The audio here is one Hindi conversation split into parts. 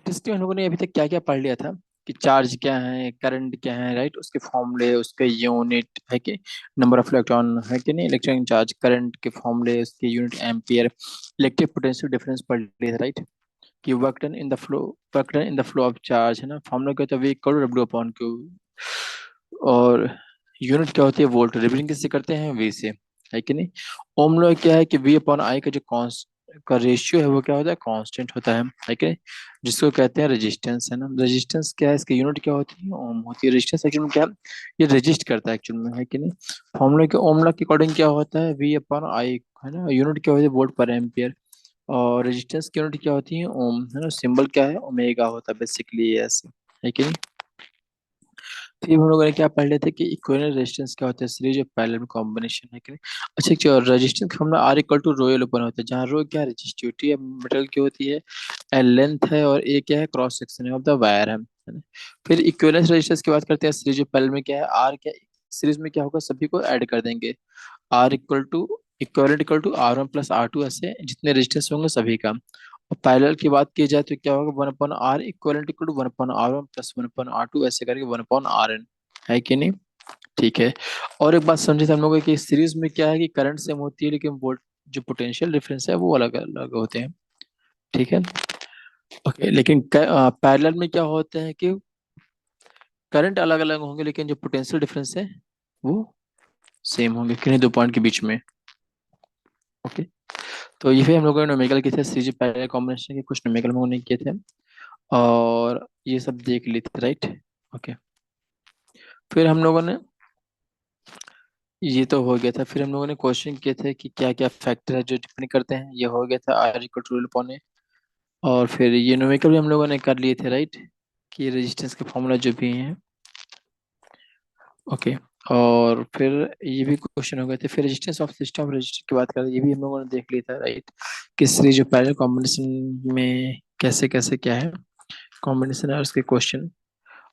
इलेक्ट्रिसिटी हम लोगों ने अभी तक क्या क्या पढ़ लिया था कि चार्ज क्या है, करंट क्या है, राइट। उसके फॉर्मूले, उसके यूनिट है कि नंबर ऑफ इलेक्ट्रॉन है कि नहीं, इलेक्ट्रॉन चार्ज, करंट के फॉर्मूले, उसके unit ampere, electric potential difference पढ़ लिया था, राइट। कि work done in the flow of charge है ना, फॉर्मूला क्या होता है, V equal to W upon Q. और यूनिट क्या होती है, वोल्ट। रिपीटिंग किससे करते हैं, वी से, है कि नहीं। ओम लॉ क्या है कि वी अपॉन आई का जो कॉन्स का रेशियो है वो क्या होता है, कांस्टेंट होता है कि नहीं। जिसको कहते हैं रेजिस्टेंस है ना। रेजिस्टेंस क्या है, इसकी यूनिट क्या होती है, ओम होती है। रेजिस्टेंस एक्चुअल में क्या है, ये रेजिस्ट करता है एक्चुअल में, है कि नहीं। फॉर्मूला के ओम लॉ के अकॉर्डिंग क्या होता है, वी अपॉन आई है ना, यूनिट क्या होती है, वोल्ट पर एम्पियर। और रेजिस्टेंस की यूनिट क्या होती है, ओम है ना, सिंबल क्या है, ओमेगा होता है बेसिकली, ऐसे, है कि नहीं। फिर हम लोगों ने क्या पढ़ लेते कि इक्विवेलेंट रेजिस्टेंस क्या होता है, सीरीज ऑफ पैरेलल कॉम्बिनेशन, है कि नहीं। अच्छा, एक रेजिस्टेंस का formula R equal to rho L upon होता है, जहाँ रो क्या रेजिस्टिविटी है मेटल की होती है, एल लेंथ है, और ए क्या है, cross section of the wire है ना। फिर इक्विवेलेंस रेजिस्टेंस की बात करते हैं, सीरीज ऑफ पैरेलल में क्या है, आर क्या, सीरीज में क्या होगा, सभी को ऐड कर देंगे। R equal to R one plus R two, ऐसे जितने रेजिस्टेंस होंगे सभी का। और पैरेलल की बात की जाए तो क्या होगा, one upon R equal to one upon R one plus one upon R two, ऐसे करके वन अपॉन आर एन, है कि नहीं। ठीक है। और एक बात समझे थे हम लोग कि सीरीज में क्या है कि करंट सेम होती है, लेकिन वोल्ट जो पोटेंशियल डिफरेंस है वो अलग अलग होते हैं। ठीक है। ओके, लेकिन पैरेलल में क्या होते हैं कि करंट अलग अलग होंगे, लेकिन जो पोटेंशियल डिफरेंस है वो सेम होंगे किन्हीं दो पॉइंट के बीच में। ओके। तो ये फिर हम लोगों ने न्यूमेरिकल किए थे, सीरीज पैरेलल कॉम्बिनेशन के कुछ न्यूमेरिकल हम लोगों ने किए थे, और ये सब देख लिए थे, राइट। ओके। फिर हम लोगों ने, ये तो हो गया था। फिर हम लोगों ने क्वेश्चन किए थे कि क्या क्या फैक्टर है जो डिपेंड करते हैं, ये हो गया था, आर इक्वल टू पौने। और फिर ये न्यूमेरिकल भी हम लोगों ने कर लिए थे, राइट। कि रेजिस्टेंस के फॉर्मूला जो भी हैं। ओके। और फिर ये भी क्वेश्चन हो गए थे। फिर resistance of system of register की बात करें, ये भी हम लोगों ने देख लिया था, राइट। कि सीरीज जो पैरेलल कॉम्बिनेशन में कैसे कैसे क्या है, कॉम्बिनेशन है उसके क्वेश्चन।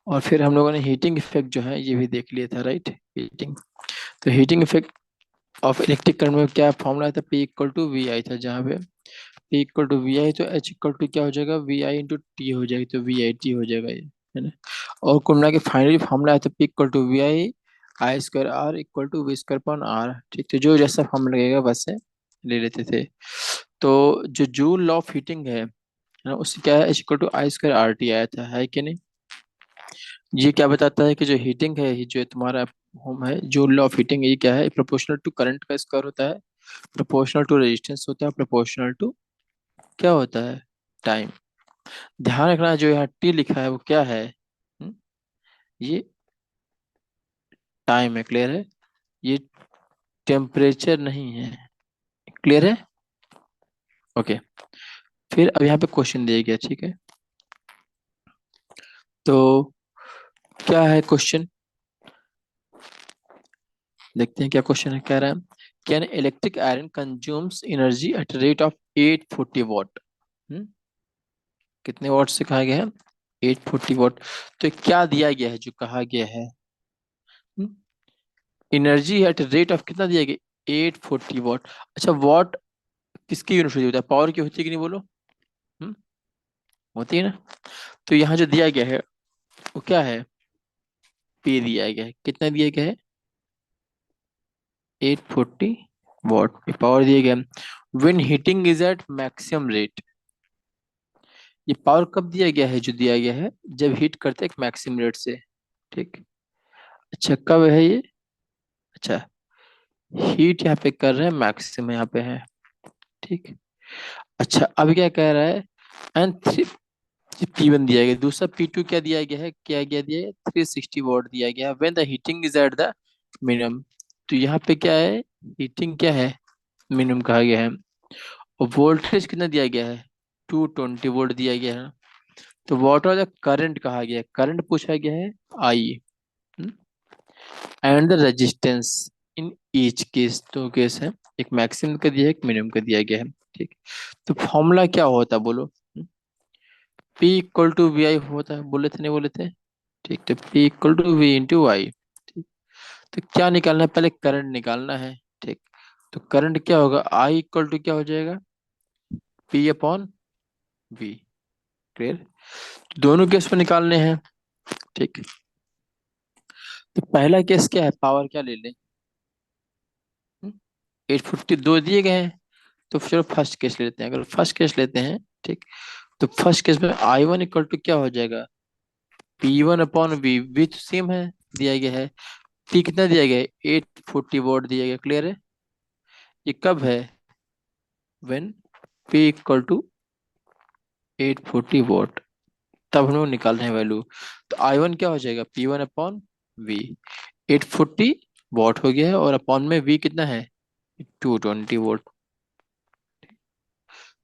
और फिर हम लोगों ने हीटिंग इफेक्ट जो है ये भी देख लिया था, राइट। हीटिंग, तो heating effect of electric current में क्या फॉर्मूला था, पी इक्वल टू वी आई था, जहाँ पे पी इक्वल टू वी आई, तो एच इक्वल टू क्या हो जाएगा, वी आई इंटू टी हो जाएगी, तो वी आई टी हो जाएगा ये, है ना। और कुल मिला के फाइनली फॉर्मूला है तो P equal to V I I square R equal to V square upon R. ठीक, तो जो जैसा फॉर्मूला लगेगा वैसे ले लेते थे। तो जो जूल लॉ ऑफ हीटिंग है ना, उससे क्या है, H equal to I square R T आया था, है कि नहीं। ये क्या बताता है कि जो हीटिंग है, ये जो तुम्हारा होम है, जो लॉ ऑफ हीटिंग है, ये क्या है, प्रोपोर्शनल टू करंट का स्क्वायर होता है, प्रोपोर्शनल टू रेजिस्टेंस होता है, प्रोपोर्शनल टू क्या होता है, टाइम। ध्यान रखना जो यहाँ टी लिखा है वो क्या है, ये टाइम है, क्लियर है। ये टेम्परेचर नहीं है, क्लियर है। ओके। फिर अब यहाँ पे क्वेश्चन दिया गया, ठीक है। तो क्या है क्वेश्चन, देखते हैं क्या क्वेश्चन है, कह रहा है can electric iron consumes energy at rate of 840 what. कितने वॉट से कहा गया है, 840 वॉट। तो क्या दिया गया है, जो कहा गया है, एनर्जी एट रेट ऑफ कितना दिया गया, 840 वॉट। अच्छा, वॉट किसकी यूनिट होती है, पावर की होती है कि नहीं, बोलो। हम्म, होती है ना। तो यहाँ जो दिया गया है वो क्या है, पे दिया गया है, कितना दिया गया है, 840 वॉट पावर दिया गया है। When heating is at maximum rate, ये पावर कब दिया गया है, जो दिया गया है जब हीट करते हैं मैक्सिमम रेट से। ठीक। अच्छा, कब है ये, अच्छा, हीट यहाँ पे कर रहे हैं मैक्सिमम यहाँ पे है। ठीक। अच्छा, अब क्या कह रहा है, एंड थ्री पी वन दिया गया, दूसरा पी टू क्या दिया गया है, क्या गया दिया है, 360 वॉट दिया गया है, when the heating is at the minimum. तो यहाँ पे क्या है, हीटिंग क्या है, मिनिमम कहा गया है। और वोल्टेज कितना दिया गया है, 220 वोल्ट दिया गया है। तो व्हाट आर द करंट कहा गया है, करंट पूछा गया है, I, and the resistance in each case, दो केस है, एक मैक्सिमम का दिया है, एक मिनिमम का दिया गया है। ठीक। तो फॉर्मूला क्या होता है, बोलो। P equal to V I होता है, बोले थे नहीं बोले थे। ठीक, तो P equal to V into I. ठीक। तो क्या निकालना है, पहले करंट निकालना है। ठीक। तो करंट क्या होगा, आई इक्वल टू क्या हो जाएगा, पी अपॉन वी, क्लियर। दोनों केस में निकालने हैं, ठीक। तो पहला केस क्या है, पावर क्या ले लें, 842 दिए गए हैं। तो चलो फर्स्ट केस लेते हैं, अगर फर्स्ट केस लेते हैं, ठीक। तो फर्स्ट केस में I1 इक्वल टू क्या हो जाएगा, P1/V, वी तो सेम है, दिया गया है। P कितना दिया गया है, 840 वोल्ट दिया गया, क्लियर है। ये कब है, when P equal to 840 volt, तब हम लोग निकाल रहे हैं वैल्यू। तो I1 क्या हो जाएगा, P1/V, 840 वॉट हो गया है, और अपॉन में V कितना है, 220 वोल्ट।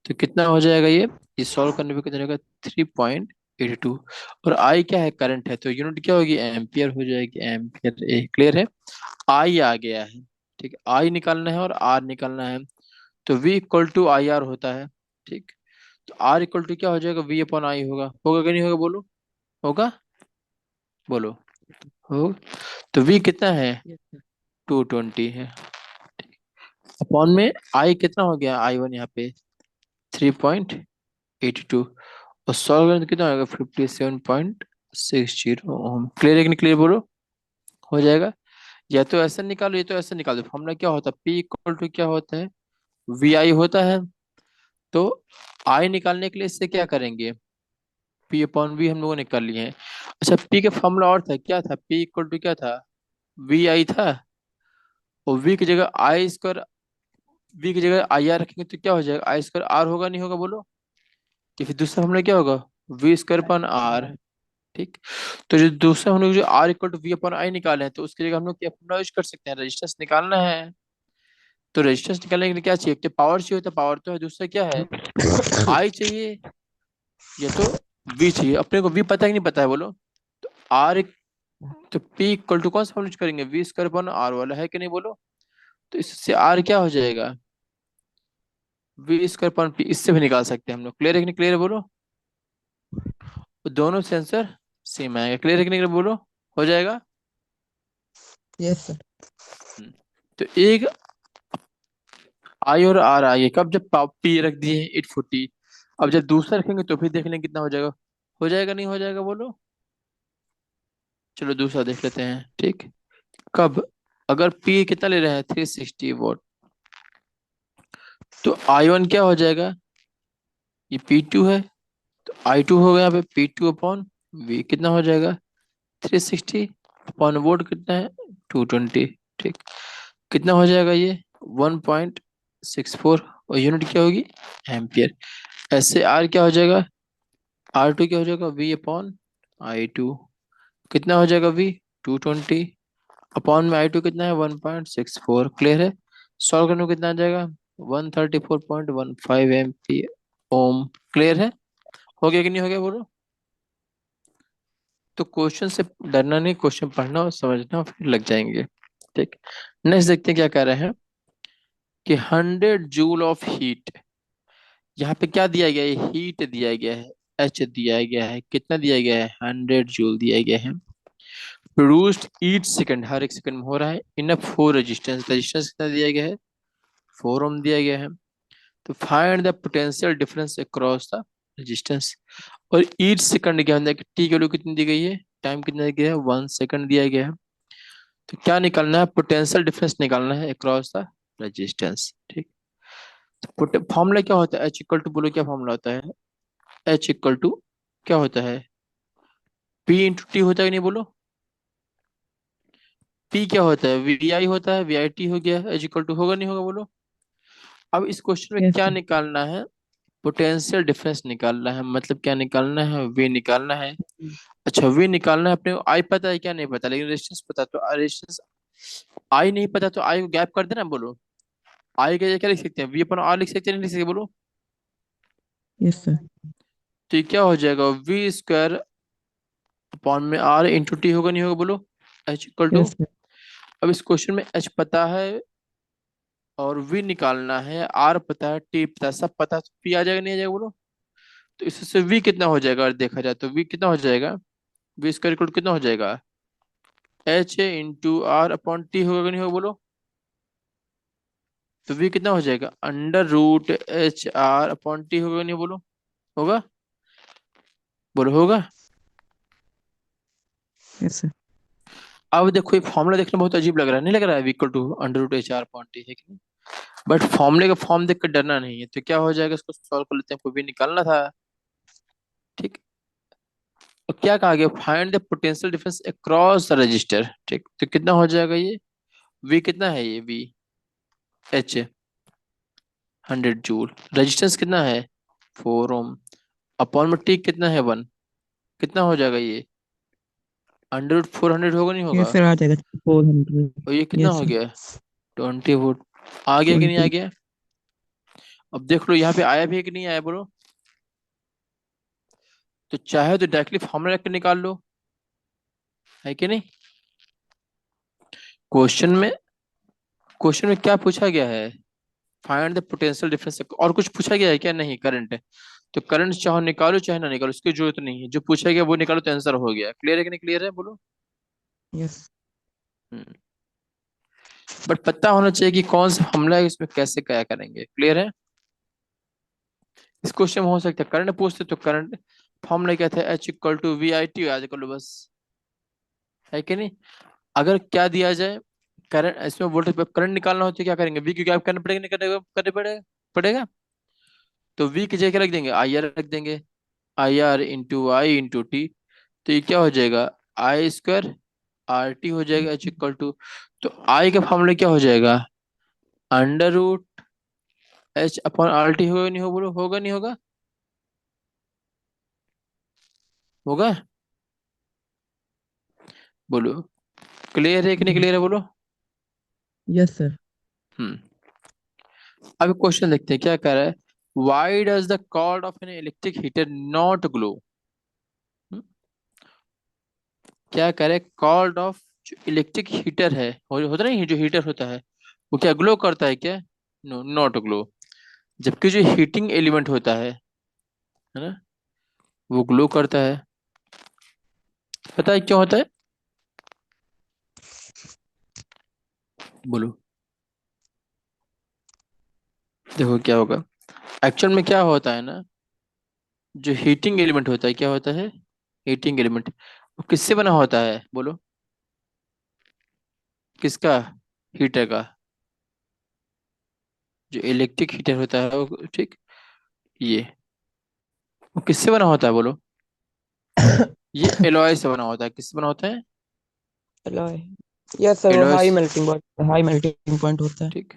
तो कितना हो जाएगा ये सॉल्व करने पे कितना होगा, 3.82। और आई क्या है, करंट है, तो यूनिट क्या होगी, एम्पियर हो जाएगी, एम्पियर। ए क्लियर है, आई आ गया है, ठीक है। आई निकालना है और आर निकालना है। तो V equal to I R होता है, ठीक। तो आर इक्वल टू क्या हो जाएगा, V/I होगा, होगा कि नहीं होगा, बोलो, होगा, बोलो, हो। तो V कितना है, 220 है, अपॉन में आई कितना हो गया, I1 यहाँ पे 3.82, और सॉल्व करें तो कितना होगा, 57.60 ओम। क्लियर है कि नहीं, क्लियर बोलो, हो जाएगा। या तो ऐसा निकालो, या तो ऐसा निकाल दो। फॉर्मूला क्या होता है, P इक्वल टू क्या होता है, VI होता है। तो I निकालने के लिए इससे क्या करेंगे, P/V हम लोगों ने कर लिए हैं। अच्छा, P का फॉर्मूला और था, क्या था, P इक्वल टू क्या था, VI था। और V की जगह आई स्क्वायर, V की जगह IR रखेंगे तो क्या हो जाएगा, I² R होगा, नहीं होगा, बोलो। कि फिर दूसरा फॉर्मूला क्या होगा, V² R, ठीक। तो जो दूसरा हम लोग जो R इक्वल टू V/I निकाले हैं, तो उसकी जगह हम लोग क्या फॉर्मूला यूज कर सकते हैं, रेजिस्टेंस निकालना है। तो रेजिस्टेंस निकालने के लिए क्या चाहिए, एक तो पावर चाहिए, तो पावर तो है, दूसरा क्या है, I चाहिए, या तो V चाहिए। अपने को V पता है कि नहीं पता है, बोलो। तो R, तो P इक्वल टू कौन सा फॉर्मूला यूज करेंगे, V² R वाला, है कि नहीं, बोलो। तो इससे R क्या हो जाएगा, V²P, इससे भी निकाल सकते हैं हम लोग। क्लियर है कि नहीं, क्लियर है, बोलो। तो दोनों सेंसर सेम आएगा, क्लियर है कि नहीं, बोलो, हो जाएगा। Yes sir. हम्म। तो एक आई और आर आई, कब जब P रख दिए हैं 840, अब जब दूसरा रखेंगे तो फिर देख लेंगे कितना हो जाएगा, हो जाएगा नहीं हो जाएगा, बोलो। चलो दूसरा देख लेते हैं, ठीक। कब, अगर P कितना ले रहे हैं, 360 वोल्ट, तो I1 क्या हो जाएगा, ये P2 है, तो I2 हो गया यहाँ पे P2/V, कितना हो जाएगा, 360 अपॉन वोल्ट कितना है, 220, ठीक। कितना हो जाएगा ये, 1.64, और यूनिट क्या होगी, एम्पियर। ऐसे आर क्या हो जाएगा, R2 क्या हो जाएगा, V/I2, कितना हो जाएगा, V 220, अपॉन में I2 कितना है, 1.64, क्लियर है। सॉल्व करने को कितना आ जाएगा, 134.15 एम्पी ओम, क्लियर है। हो गया कि नहीं हो गया, बोलो। तो क्वेश्चन से डरना नहीं, क्वेश्चन पढ़ना और समझना, फिर लग जाएंगे, ठीक। नेक्स्ट देखते हैं क्या कह रहे हैं, कि 100 जूल ऑफ हीट, यहाँ पे क्या दिया गया है, हीट दिया गया है, एच दिया गया है, कितना दिया गया है, 100 जूल दिया गया है, प्रोड्यूस्ड ईच सेकंड, हर एक सेकंड में हो रहा है, इन फोर रेजिस्टेंस, रेजिस्टेंस कितना दिया गया है, 4 ओम दिया गया है। तो find the potential difference across the resistance, और ईच सेकंड क्या होता है, टी की वैल्यू कितनी दी गई है, टाइम कितना दिया गया है, 1 सेकंड दिया गया है। तो क्या निकालना है, पोटेंशियल डिफरेंस निकालना है अक्रॉस द रेजिस्टेंस, ठीक। तो फॉर्मूला क्या होता है, एच इक्वल टू, बोलो क्या फॉर्मूला होता है, एच इक्वल टू क्या होता है, P/T होता है कि नहीं, बोलो। P क्या होता है, VI होता है, VIT हो गया, एच इक्वल टू होगा नहीं होगा, बोलो। अब इस क्वेश्चन में यस क्या सर। निकालना है, पोटेंशियल डिफरेंस निकालना है, मतलब क्या निकालना है, V निकालना है। अच्छा, V निकालना है, अपने को I पता है क्या, नहीं पता, लेकिन रेजिस्टेंस पता है। तो रेजिस्टेंस I नहीं पता, तो I को गैप कर देना, बोलो। I के लिए क्या लिख सकते हैं, V/R लिख सकते हैं, नहीं लिख सकते, बोलो। Yes sir. तो ये क्या हो जाएगा, V² अपॉन में R/T होगा नहीं होगा, बोलो, H equal to. Yes sir. अब इस क्वेश्चन में H पता है, और V निकालना है, R पता है, T पता है, सब पता है, तो P आ जाएगा नहीं आ जाएगा, बोलो। तो इससे V कितना हो जाएगा, अगर देखा जाए तो V कितना हो जाएगा, V² इक्वल टू कितना हो जाएगा, H/R/T होगा कि नहीं होगा, बोलो। तो V कितना हो जाएगा, √HR/T होगा कि नहीं, बोलो, होगा। बोलो होगा। Yes sir. अब देखो ये फॉर्मूला देखने में बहुत अजीब लग रहा है, नहीं लग रहा है, equal to under root H R point है कि नहीं। बट फॉर्मूले का फॉर्म देख कर डरना नहीं है, तो क्या हो जाएगा, इसको सॉल्व कर लेते हैं, कोई भी निकालना था। ठीक। और क्या कहा गया, find the potential difference across the register. ठीक, तो कितना हो जाएगा ये, वी कितना है ये, वी एच 100 जूल, रेजिस्टेंस कितना है 4 ओम, अपॉन में टी कितना है 1, कितना हो जाएगा ये, अंडर रूट 400 होगा नहीं होगा। यस सर, आ जाएगा 400। और ये कितना यस हो सर। गया 20 वोट। आ गया कि नहीं आ 20। गया। अब देख लो यहाँ पे आया भी है कि नहीं आया बोलो। तो चाहे तो डायरेक्टली फॉर्मूला रख के निकाल लो, है कि नहीं। क्वेश्चन में, क्वेश्चन में क्या पूछा गया है, फाइंड द पोटेंशियल डिफरेंस, और कुछ पूछा गया है क्या, नहीं, करंट है। तो करंट चाहे निकालो चाहे ना निकालो, उसकी जरूरत नहीं है, जो पूछा गया वो निकालो तो आंसर हो गया। क्लियर है कि नहीं, क्लियर है बोलो। यस। हम्म। बट पता होना चाहिए कि कौन सा हमला है, इसमें कैसे क्या करेंगे। क्लियर है। इस क्वेश्चन में हो सकता है करंट पूछते तो करंट फॉर्मूला क्या था, H equal to V I T, याद कर लो बस, है कि नहीं। अगर क्या दिया जाए, करंट, इसमें वोल्टेज करंट निकालना हो तो क्या करेंगे, वी की क्या करना पड़ेगा, नहीं करने पड़ेगा, पड़ेगा। तो वी की जगह क्या रख देंगे, आई आर रख देंगे, I R into I into T. तो ये क्या हो जाएगा, आई स्क्वायर आर टी हो जाएगा, एच इक्वल टू, तो आई का फॉर्मूला क्या हो जाएगा, under root H upon R T, होगा नहीं, हो बोलो, होगा नहीं होगा, होगा, बोलो। क्लियर है कि नहीं, क्लियर है बोलो। Yes sir. हम्म। अब क्वेश्चन देखते हैं क्या कह रहा है, why does the cord of an electric heater not glow. क्या कह रहा है, कॉर्ड ऑफ जो इलेक्ट्रिक हीटर है, होता नहीं, जो हीटर होता है वो क्या ग्लो करता है क्या, नो, नॉट ग्लो। जबकि जो हीटिंग एलिमेंट होता है ना, वो ग्लो करता है। पता है क्यों होता है, बोलो। देखो क्या होगा, एक्चुअल में क्या होता है ना, जो हीटिंग एलिमेंट होता है, क्या होता है, हीटिंग एलिमेंट वो किससे बना होता है बोलो, किसका, हीटर का, जो इलेक्ट्रिक हीटर होता है वो, ठीक, ये वो किससे बना होता है बोलो, ये एलॉय से बना होता है, किससे बना होता है, चलो। यस सर, वो एलॉय। हाई मेल्टिंग पॉइंट होता है। ठीक।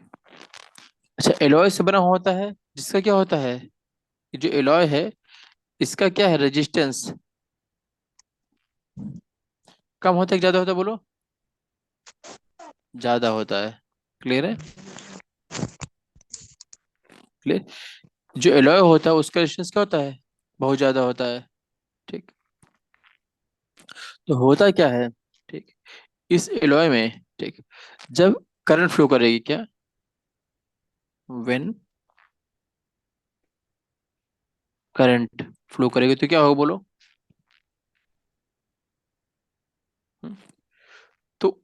अच्छा, एलॉय से बना होता है, जिसका क्या होता है, ये जो एलॉय है इसका क्या है, रेजिस्टेंस कम होता है कि ज्यादा होता है बोलो, ज्यादा होता है। क्लियर है, क्लियर। जो एलॉय होता है उसका रेजिस्टेंस क्या होता है, बहुत ज्यादा होता है। ठीक। तो होता क्या है, ठीक, इस एलॉय में, ठीक, जब करंट फ्लो करेगी क्या, व्हेन करंट फ्लो करेगी तो क्या होगा बोलो। हम्म, तो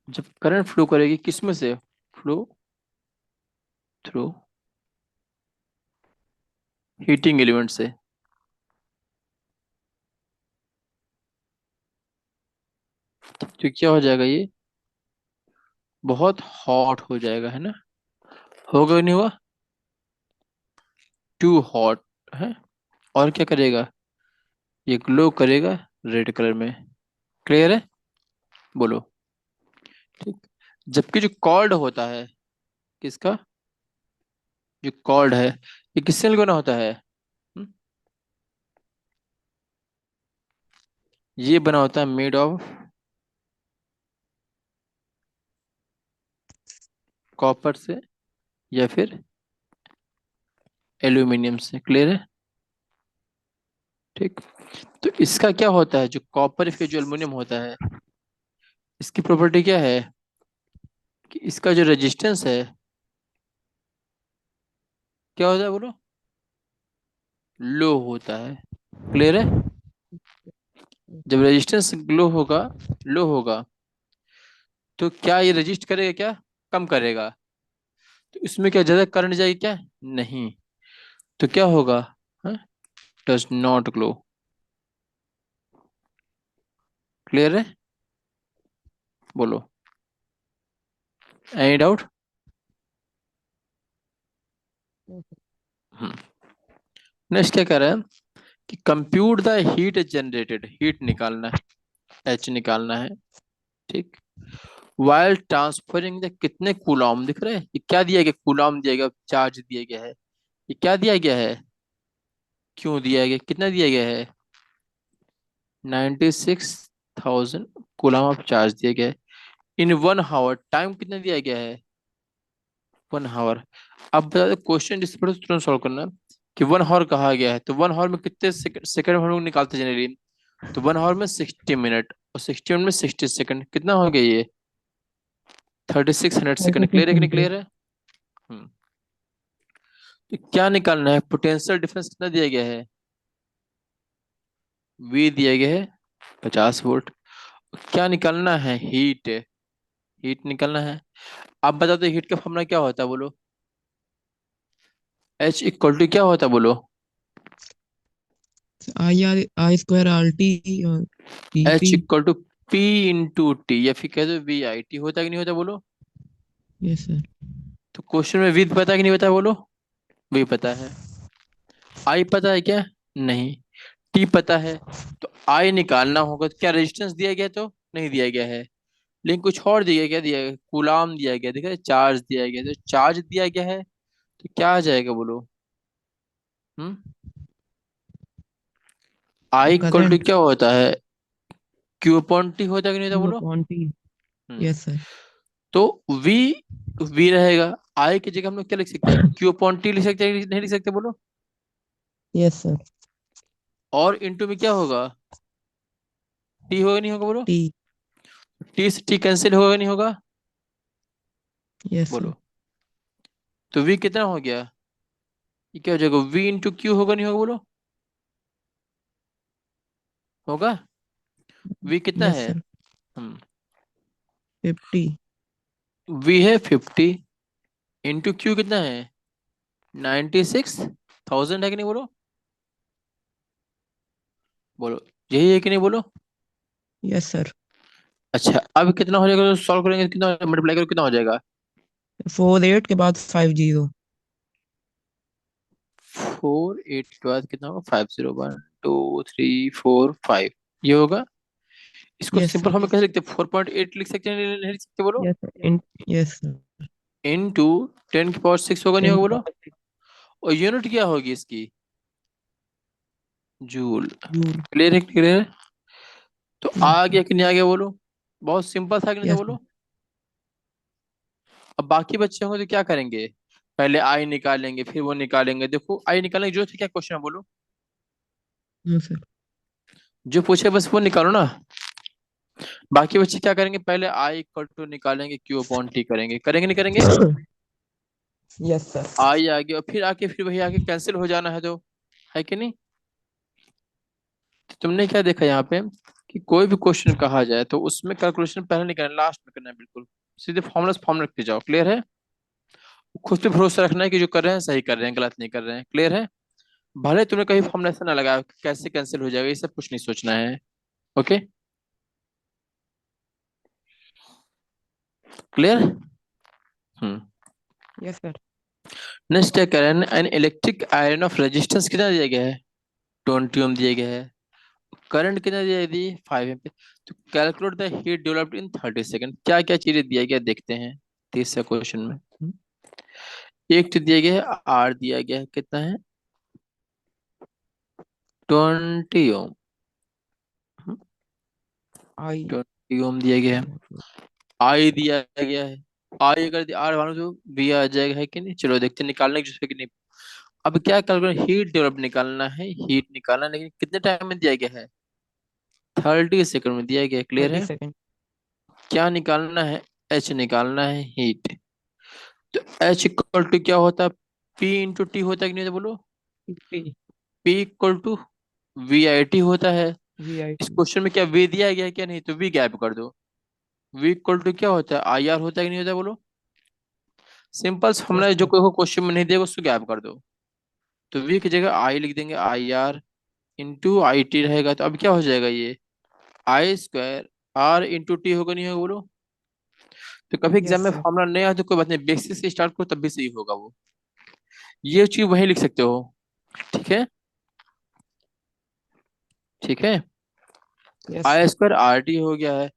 जब करंट फ्लो करेगी किस में से, फ्लो थ्रू हीटिंग एलिमेंट से, तो क्या हो जाएगा ये, बहुत हॉट हो जाएगा, है ना, होगा कि नहीं हुआ, टू हॉट है। और क्या करेगा, ये ग्लो करेगा रेड कलर में। क्लियर है, बोलो। ठीक। जबकि जो कॉल्ड होता है, किसका, जो कॉल्ड है ये किससे बना होता है, हम्म? ये बना होता है मेड ऑफ कॉपर से या फिर एल्यूमिनियम से। क्लियर है, ठीक। तो इसका क्या होता है, जो कॉपर फिर जो एल्यूमिनियम होता है, इसकी प्रॉपर्टी क्या है, कि इसका जो रेजिस्टेंस है क्या होता है बोलो, लो होता है। क्लियर है। जब रेजिस्टेंस ग्लो होगा, लो होगा, तो क्या ये रजिस्ट करेगा क्या, कम करेगा। तो इसमें क्या ज्यादा करंट जाएगी क्या, नहीं। तो क्या होगा, डज नॉट ग्लो। क्लियर है? बोलो, एनी डाउट? हम्म। नेक्स्ट क्या कह रहा है कि compute the heat generated, heat निकालना है, एच निकालना है, ठीक। वाइल ट्रांसफरिंग द, कितने कूलॉम दिख रहे हैं, ये क्या दिया गया, कूलॉम दिया गया, चार्ज दिया गया है, ये क्या दिया गया है, क्यों दिया गया, कितना दिया गया है, 96,000 कूलॉम ऑफ चार्ज दिया गया है। इन 1 आवर, टाइम कितना दिया गया है, 1 आवर। अब बता दो क्वेश्चन जिस पर तुरंत सॉल्व करना, कि 1 आवर कहा गया है, तो 1 आवर में कितने सेकंड हम लोग निकालते जनरली, तो 1 आवर में 60 मिनट, और 60 मिनट में 60 सेकंड, कितना हो गया ये, 3600 सेकंड। थर्टी क्लियर है कि नहीं, सिक्स क्लियर है? हम्म। तो क्या निकालना है, पोटेंशियल डिफरेंस कितना दिया गया है, वी दिया गया है 50 वोल्ट। क्या निकालना है, हीट, हीट निकालना है। आप बता दो हीट का फॉर्मूला क्या होता है, बोलो, एच इक्वल टू क्या होता है, बोलो, I R I square R T और T H P. Equal to P into T, या फिर कह दो वी आई टी, होता है कि नहीं होता, बोलो। Yes sir. तो क्वेश्चन में वी पता है कि नहीं पता है, बोलो। वी पता है, आई पता है क्या, नहीं, टी पता है। तो आई निकालना होगा, तो क्या रेजिस्टेंस दिया गया, तो नहीं दिया गया है, लेकिन कुछ और दिया गया, क्या दिया गया, कूलाम दिया गया, देखा, चार्ज दिया गया, तो चार्ज दिया गया है, तो क्या आ जाएगा, बोलो। हम्म। आई इक्वल टू करंट। क्या होता है, क्यू अपॉन टी होता है कि नहीं होता, क्यू बोलो। Upon T. Hmm. Yes sir. तो वी, वी रहेगा, आई की जगह हम लोग क्या लिख सकते हैं, क्यू अपॉन टी लिख सकते हैं, नहीं लिख सकते, बोलो। Yes sir. और इंटू में क्या होगा, टी होगा नहीं होगा, बोलो। टी। टी से टी कैंसिल होगा नहीं होगा, यस सर। बोलो। तो वी कितना हो गया, ये क्या हो जाएगा, वी इंटू क्यू होगा नहीं होगा, बोलो, होगा। वी कितना यस है, सर। हम, 50। वी है 50, इंटू क्यू कितना है, 96,000 है कि नहीं, बोलो, बोलो, यही है कि नहीं, बोलो। Yes sir. अच्छा, अब कितना हो जाएगा, सॉल्व करेंगे तो कितना, मल्टीप्लाई करो कितना हो जाएगा, 48 के बाद 50। 48 के बाद कितना होगा, 50, 1 2 3 4 5, ये होगा। इसको यस सिंपल सर। हम कैसे लिखते हैं, 4.8 लिख सकते हैं, नहीं लिख सकते, बोलो। Yes sir. इन यस सर। इंटू 10 की पावर 6 होगा नहीं 10 होगा, की बोलो। पावर 6 और यूनिट क्या होगी इसकी, जूल। जूल। क्लियर है, क्लियर है? तो यस आ सर। गया कि नहीं आ गया, बोलो। बहुत सिंपल था कि नहीं था, यस सर। बोलो। अब बाकी बच्चे होंगे तो क्या करेंगे, पहले आई निकालेंगे, फिर वो निकालेंगे, देखो आई निकालने की जरूरत है क्या, क्वेश्चन है, बोलो। No sir. जो पूछे बस वो निकालो ना। बाकी बच्चे क्या करेंगे, पहले आई इक्वल टू निकालेंगे, क्यू अपॉन टी करेंगे, करेंगे नहीं करेंगे। Yes sir. आई आ गया, और फिर आके फिर वही आके कैंसिल हो जाना है, तो है कि नहीं। तो तुमने क्या देखा यहाँ पे, कि कोई भी क्वेश्चन कहा जाए तो उसमें कैलकुलेशन पहले नहीं करना, लास्ट में करना है, बिल्कुल सीधे फॉर्मुला फॉर्म रखते जाओ। क्लियर है? खुद पे भरोसा रखना है कि जो कर रहे हैं सही कर रहे हैं, गलत नहीं कर रहे हैं। क्लियर है? भले तुमने कहीं फॉर्मुला ऐसा ना लगाया कि कैसे कैंसिल हो जाएगा, ये सब कुछ नहीं सोचना है। Okay, clear. Hmm. Yes sir. Next क्या कह रहे हैं, an electric iron of resistance कितना दिया गया है, 20 ओम दिया गया है, करंट कितना दिया दी, 5 एम्पीयर। तो calculate the heat developed in 30 second, क्या क्या चीजें दिया गया देखते हैं, 30 क्वेश्चन में। एक तो दिया गया है, आर दिया गया है, कितना है, 20 ओम। आई। 20 ओम दिया गया है। आई दिया गया है, आई अगर आर मानो तो बी आ जाएगा, है कि नहीं, चलो देखते हैं निकालने की जिसपे कि नहीं। अब क्या कैलकुलेट, हीट डेवलप निकालना है, हीट निकालना है, लेकिन कितने टाइम में दिया गया है, 30 सेकंड में दिया गया। क्लियर थर्टी है? सेकेंड क्या निकालना है, एच निकालना है, हीट। तो एच इक्वल टू क्या होता है, पी इंटू टी होता है कि नहीं होता, बोलो। 50। P equal to V I T होता है। वी आई इस टी। क्वेश्चन में क्या वी दिया गया है क्या, नहीं, तो वी गैप कर दो। वी इक्वल टू क्या होता है, आई आर होता है कि नहीं होता, बोलो। सिंपल यस हमने जो सर। कोई क्वेश्चन में नहीं दिया उसको गैप कर दो। तो वी की जगह आई लिख देंगे, I R into I T रहेगा, तो अब क्या हो जाएगा ये, आई स्क्वायर आर इंटू टी होगा, नहीं होगा बोलो? तो कभी एग्जाम Yes, में sir. फॉर्मूला नहीं आया तो कोई बात नहीं, बेसिस से स्टार्ट करो तब भी सही होगा वो। ये चीज वहीं लिख सकते हो। ठीक है, ठीक है। Yes, आई sir. स्क्वायर आर टी हो गया है।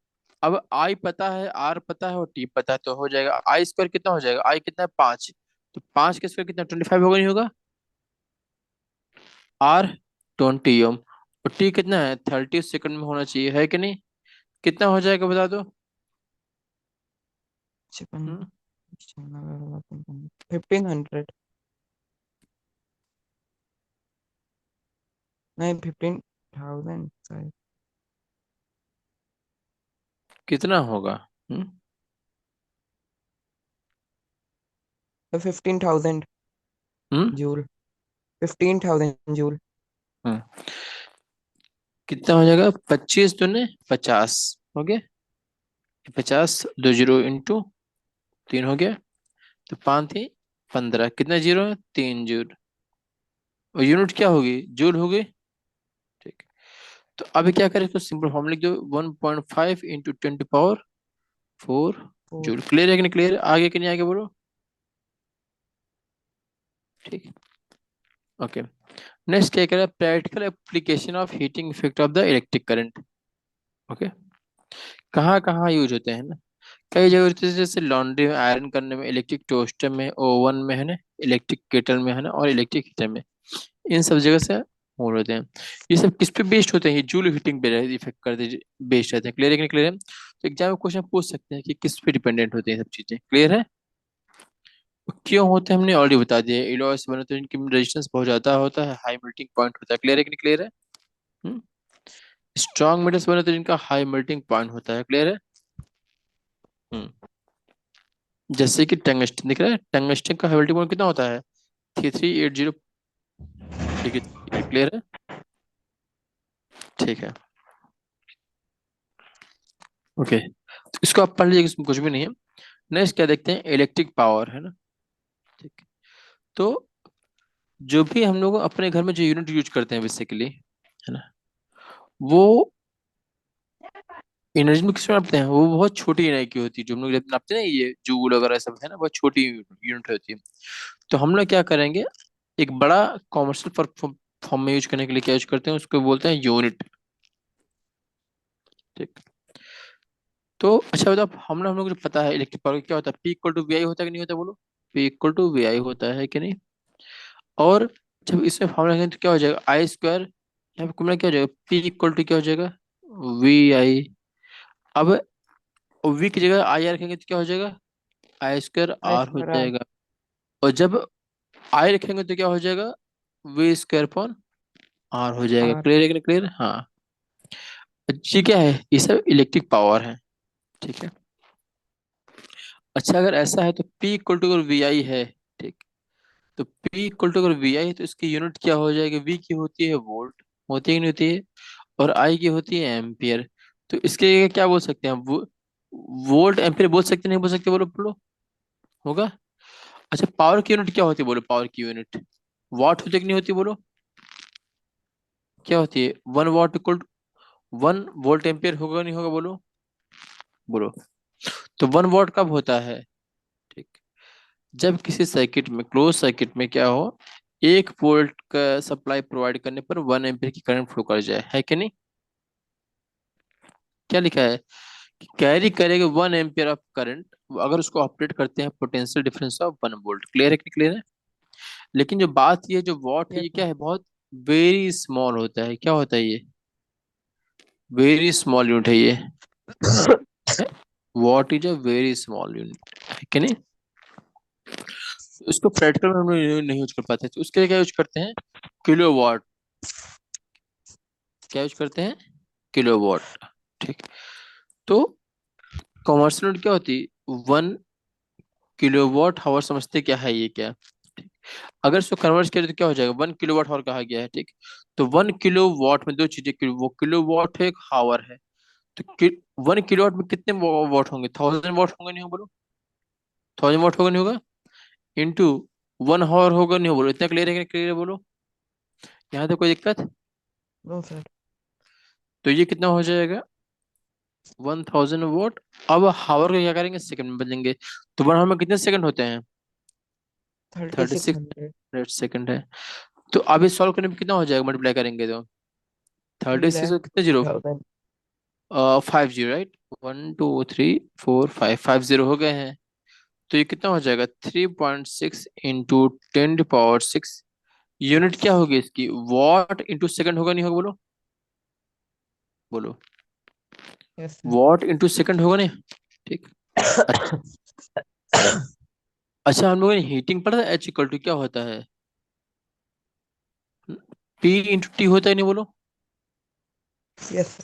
अब आई पता है, आर पता है और टी पता है, तो हो जाएगा आई स्क्वायर कितना हो जाएगा, आई कितना है 5, तो 5 के स्क्वायर कितना 25 होगा, नहीं होगा? आर 20 ओम, और टी कितना है 30 सेकंड में होना चाहिए, है कि नहीं? कितना हो जाएगा बता दो। Chicken. हम्म? 1500. नहीं, 15,000. Sorry. कितना होगा? हम्म? तो 15,000 हम्म? जूल. 15,000 जूल. हम्म। कितना हो जाएगा, 25 दूने 50 हो गया, 50 दो जीरो इंटू 3 हो गया, तो 5 थी 15, कितना जीरो है 3 जूल, और यूनिट क्या होगी, जूल होगी। ठीक। तो अभी क्या करें, इसको सिंपल फॉर्म लिख दो, 1.5 इंटू 10 पावर 4 4. जूल। क्लियर है कि नहीं, क्लियर आगे कि नहीं आगे बोलो। ठीक। ओके। नेक्स्ट क्या करें, practical application of heating effect of the electric current. Okay. कहाँ कहाँ यूज होते हैं ना, कई जगह होते हैं, जैसे लॉन्ड्री में, आयरन करने में, इलेक्ट्रिक टोस्टर में, ओवन में है ना, इलेक्ट्रिक केटल में है ना, और इलेक्ट्रिक हीटर में, इन सब जगह से मोड होते हैं। ये सब किस पे बेस्ड होते हैं, ये जूल हीटिंग पे इफेक्ट करते, बेस्ड रहते हैं। क्लियर है कि नहीं, क्लियर है? तो एग्जाम में क्वेश्चन पूछ सकते हैं कि किस पे डिपेंडेंट होते हैं सब चीजें। क्लियर है? क्यों होते हैं हमने ऑलरेडी बता दिया, एलॉयस बने तो इनकी रेजिस्टेंस बहुत ज्यादा होता है, हाई मेल्टिंग पॉइंट होता है। क्लियर है कि नहीं, क्लियर है? स्ट्रॉन्ग मेटल्स बने तो इनका हाई मेल्टिंग पॉइंट होता है। क्लियर है? हम्म। जैसे कि टंगस्टन दिख रहा है, टंगस्टन का हाई मेल्टिंग पॉइंट कितना होता है, 3380 डिग्री। क्लियर है? ठीक है। ओके, तो इसको आप पढ़ लीजिए, इसमें कुछ भी नहीं है। नेक्स्ट क्या देखते हैं, इलेक्ट्रिक पावर है ना। ठीक। तो जो भी हम लोग अपने घर में जो यूनिट यूज करते हैं बेसिकली, है ना, वो एनर्जी में किस में नापते हैं, वो बहुत छोटी एनर्जी की होती है। जो हम लोग नापते हैं ना, ये जूल वगैरह सब है ना, बहुत छोटी यूनिट होती है। तो हम लोग क्या करेंगे, एक बड़ा कॉमर्शियल फॉर्म में यूज करने के लिए क्या यूज करते हैं, उसको बोलते हैं यूनिट। ठीक। तो अच्छा बताओ, हम लोग को जो पता है इलेक्ट्रिक पावर क्या होता है, P equal to V I होता है कि नहीं होता, बोलो। P equal to V I होता है कि नहीं? और जब इसमें फॉर्मूला लगाएंगे तो क्या हो जाएगा, आई स्क्वायर, यहाँ पे फॉर्मूला क्या हो जाएगा, पी इक्वल टू क्या हो जाएगा, वी आई। अब वी की जगह आई रखेंगे तो क्या हो जाएगा, आई स्क्वायर आई आर हो स्क्वायर आर. जाएगा। और जब आई रखेंगे तो क्या हो जाएगा, वी स्क्वायर अपॉन आर हो जाएगा। आर. क्लियर है कि नहीं, क्लियर? हाँ। ये क्या है, ये सब इलेक्ट्रिक पावर है। ठीक है। अच्छा, अगर ऐसा है तो P इक्वल टू अगर वी आई है, ठीक, तो P इक्वल टू अगर वी आई है तो इसकी यूनिट क्या हो जाएगी, V की होती है वोल्ट, होती है कि नहीं होती है, और I की होती है एम्पियर। तो इसके क्या बोल सकते हैं, वो वोल्ट एम्पियर बोल सकते नहीं बोल सकते, बोलो बोलो, होगा। अच्छा, पावर की यूनिट क्या होती है, बोलो पावर की यूनिट, वाट होती है कि नहीं होती, बोलो क्या होती है, 1 वाट इक्वल टू 1 वोल्ट एम्पियर होगा नहीं होगा, बोलो बोलो। तो 1 वाट कब होता है, ठीक, जब किसी सर्किट में, क्लोज सर्किट में क्या हो, 1 वोल्ट का सप्लाई प्रोवाइड करने पर 1 एम्पियर की करंट फ्लो कर जाए, है कि नहीं? क्या लिखा है कि कैरी करेगा 1 एम्पियर ऑफ करंट, अगर उसको ऑपरेट करते हैं potential difference of 1 volt. Clear है कि क्लियर है? लेकिन जो बात ये जो वॉट है, यस ये सर. क्या है, बहुत वेरी स्मॉल होता है। क्या होता है ये, वेरी स्मॉल यूनिट है ये। What is a very small unit, है कि नहीं? तो इसको प्रैक्टिकल में हम लोग नहीं यूज कर पाते, तो उसके लिए क्या यूज करते हैं, किलो वॉट। क्या यूज करते हैं, किलो वॉट। ठीक। तो कॉमर्शियल यूनिट क्या होती है, 1 किलो वॉट हावर, समझते क्या है ये, क्या? ठीक। अगर इसको कन्वर्ट करें तो क्या हो जाएगा, 1 किलो वॉट हावर कहा गया है। ठीक। तो 1 किलो वॉट में दो चीजें, वो किलो वॉट है, एक हावर है। तो 1 किलो वॉट में कितने वॉट होंगे, 1000 वॉट होंगे, नहीं हो बोलो, 1000 वॉट होगा नहीं होगा, इंटू 1 हावर होगा नहीं हो बोलो। इतना क्लियर है कि क्लियर है, बोलो यहाँ तो कोई दिक्कत? No sir. तो ये कितना हो जाएगा, 1000 वॉट। अब हावर को क्या करेंगे, सेकंड में बदलेंगे। तो 1 हावर में कितने सेकंड होते हैं? Thirty thirty six six hundred second है। तो अब इस सॉल्व करने में कितना हो जाएगा, मल्टीप्लाई करेंगे तो? थ्री 36 लैख और कितने fifty zero? Thousand 5 zero, right. 1 2 3 4 5, 5 zero हो गए हैं। तो ये कितना हो जाएगा, 3.6 इंटू 10 की पावर 6 यूनिट क्या होगी इसकी, वॉट इंटू सेकंड होगा नहीं होगा, बोलो बोलो। Yes sir. What into second होगा नहीं? ठीक। अच्छा। अच्छा, हम लोगों ने हीटिंग पढ़ा था, एच इक्वल टू क्या होता है, पी इंटू टी होता है नहीं, बोलो। यस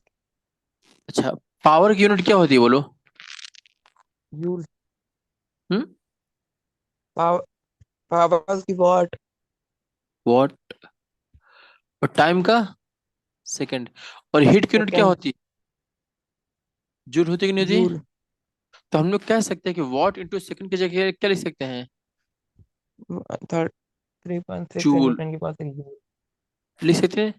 अच्छा, पावर की यूनिट क्या होती है, बोलो। जूल। हम्म। पावर पावर की वॉट। वॉट। और टाइम का सेकंड। और हीट की यूनिट क्या सेकेंड होती है, जूल होती है कि नहीं होती? जूल। तो हम लोग कह सकते हैं कि वॉट इंटू सेकंड की जगह क्या लिख सकते हैं, थर्ड 3.6 इंटू जूल 10 की पावर 6 जूल। लिख सकते हैं।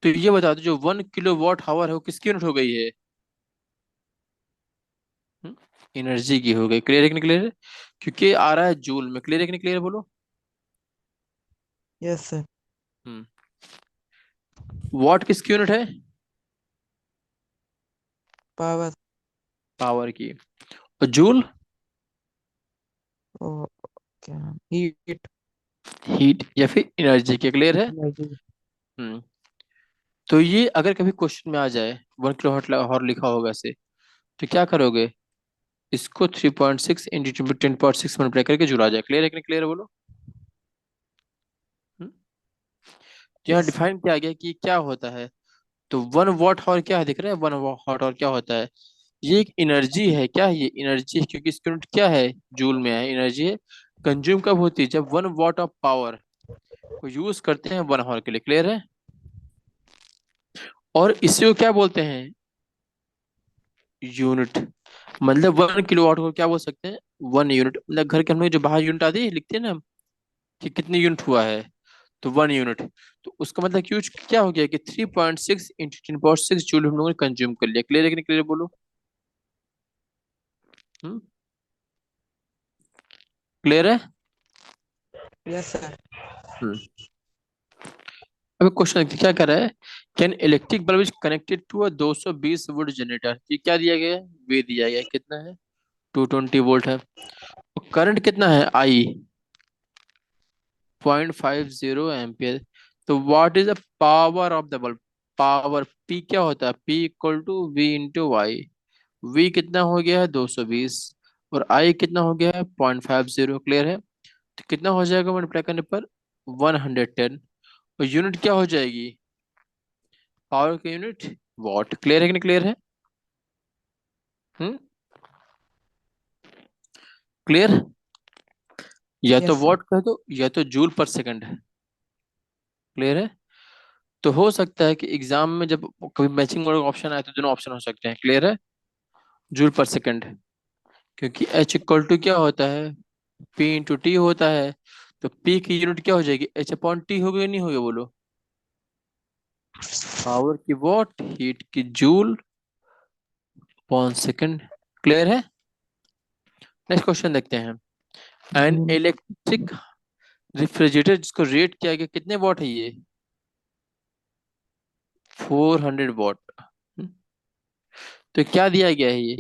तो ये बता दो, जो 1 किलो वॉट आवर है वो किसकी यूनिट हो गई है? एनर्जी की हो गई। क्लियर है कि नहीं क्लियर है? क्योंकि आ रहा है जूल में। क्लियर है कि नहीं क्लियर है, बोलो। Yes sir. हम्म। वॉट किसकी यूनिट है? पावर। पावर की। और जूल? ओ क्या, हीट। हीट या फिर एनर्जी की। क्लियर है? एनर्जी। हम्म। तो ये अगर कभी क्वेश्चन में आ जाए, 1 किलो हॉर लिखा होगा ऐसे, तो क्या करोगे, इसको 3.6 इंटू 10 की पावर 6 मल्टीप्लाई करके जुड़ा जाए। क्लियर है कि नहीं क्लियर है, बोलो। हम्म? तो यहाँ यस सर। डिफाइन किया गया कि क्या होता है। तो 1 वॉट आवर क्या है, दिख रहा है, 1 वॉट आवर क्या होता है, ये एक एनर्जी है। क्या है ये, एनर्जी है, क्योंकि इसकी यूनिट क्या है, जूल में है, एनर्जी है। कंज्यूम कब होती है, जब 1 वॉट ऑफ पावर को यूज करते हैं 1 आवर के लिए। क्लियर है? और इसी को क्या बोलते हैं, यूनिट। मतलब 1 किलोवाट को क्या बोल सकते हैं, 1 यूनिट। मतलब घर के हम लोग जो बाहर यूनिट आती है लिखते हैं ना, कि कितनी यूनिट हुआ है, तो 1 यूनिट। तो उसका मतलब यूज क्या हो गया कि 3.6 इंटू 10 की पावर 6 जूल हम लोगों ने कंज्यूम कर लिया। क्लियर है कि नहीं क्लियर, बोलो। हम्म। क्लियर है? Yes sir. हम्म। अब क्वेश्चन क्या कर रहा है, can electric bulb is connected to a 220 volt generator. ये क्या दिया गया है, वे दिया गया है, कितना है, 220 वोल्ट है। करंट कितना है, आई, 0.50 एम्पियर। तो what is the power of the bulb, power P क्या होता है, P equal to V into Y. V कितना हो गया है, 220, और आई कितना हो गया है, 0.50। क्लियर है? तो कितना हो जाएगा मल्टीप्लाई करने पर, 110। और यूनिट क्या हो जाएगी, पावर की यूनिट, वॉट। क्लियर है कि नहीं क्लियर है? हम्म। क्लियर? या तो यस सर। वॉट कह दो या तो जूल पर सेकंड है। क्लियर है? तो हो सकता है कि एग्जाम में जब कभी मैचिंग वाला ऑप्शन आए तो दोनों ऑप्शन हो सकते हैं। क्लियर है? जूल पर सेकंड, क्योंकि एच इक्वल टू क्या होता है, पी इंटू टी होता है। तो पी की यूनिट क्या हो जाएगी, एच अपॉन टी हो गई नहीं होगी, बोलो। पावर की वॉट, हीट की जूल, अपॉन सेकंड। क्लियर है? नेक्स्ट क्वेश्चन देखते हैं। In joule. इलेक्ट्रिक रेफ्रिजरेटर जिसको रेट किया गया, कितने वॉट है ये, 400 वॉट। तो क्या दिया गया है ये,